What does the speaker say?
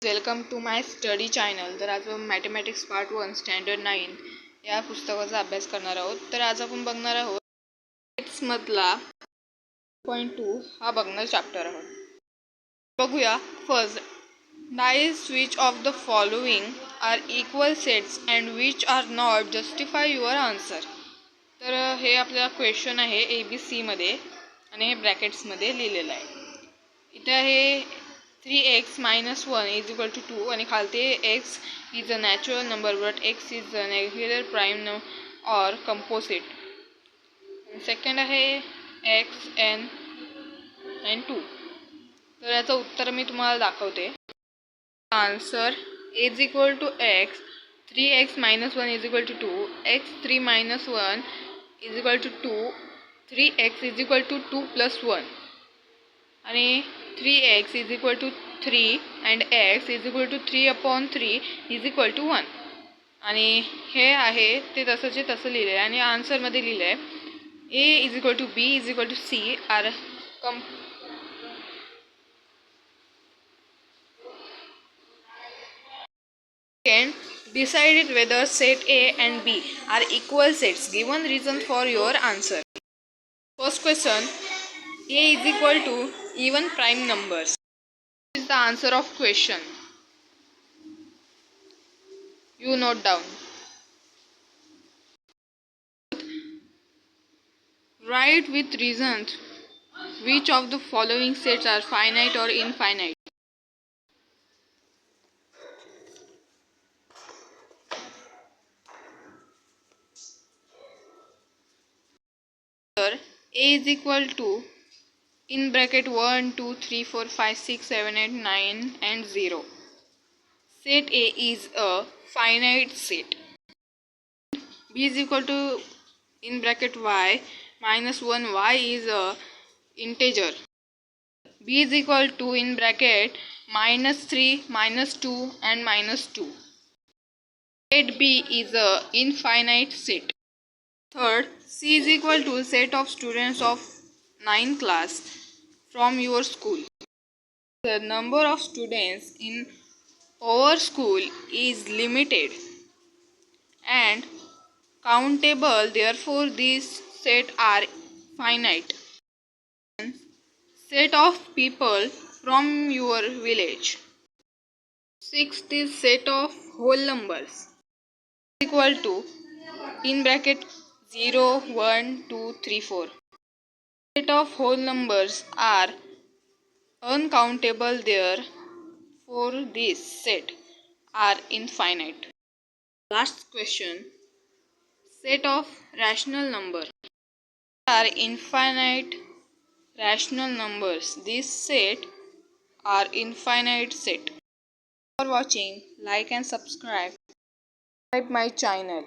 Welcome to my study channel. तर आज आपण मॅथमॅटिक्स पार्ट 1 स्टँडर्ड 9 या पुस्तकाचा अभ्यास करणार आहोत. तर आज आपण बघणार आहोत मधला 2 हा बघणार चॅप्टर आहोत. बघूया. First, dice which of the following are equal sets and which are not, justify your answer. तर हे आपल्याला क्वेश्चन आहे ABC मध्ये आणि हे ब्रॅकेट्समध्ये लिहिलेलं आहे. इथे आहे 3x minus 1 is equal to 2 आणि खालती x is a natural number but x is a regular prime or composite. Second आहे x n and 2. तर याचं उत्तर मी तुम्हाला दाखवते. Answer is equal to x, 3x minus 1 is equal to 2, x 3 minus 1 is equal to 2, 3x is equal to 2 plus 1 आणि 3x is equal to 3 and x is equal to 3 upon 3 is equal to 1. आणि हे आहे ते तसंचे तसं लिहिलं आहे आणि आन्सरमध्ये लिहिलं आहे A is equal to B is equal to C are decided whether set A and B are equal sets. Given reason for your answer. First question, A is equal to even prime numbers. This is the answer of question. You note down. Write with reasons which of the following sets are finite or infinite. A is equal to in bracket 1, 2, 3, 4, 5, 6, 7, 8, 9 and 0. Set A is a finite set. B is equal to in bracket y minus 1, y is a integer. B is equal to in bracket minus 3, minus 2 and minus 2. Set B is a infinite set. Third, C is equal to set of students of 9th class from your school. The number of students in our school is limited and countable, therefore these set are finite. Set of people from your village. Sixth is set of whole numbers equal to in bracket 0, 1, 2, 3, 4. Set of whole numbers are uncountable, therefore this set are infinite. Last question, set of rational numbers are infinite rational numbers. This set are infinite set. For watching, like and subscribe my channel.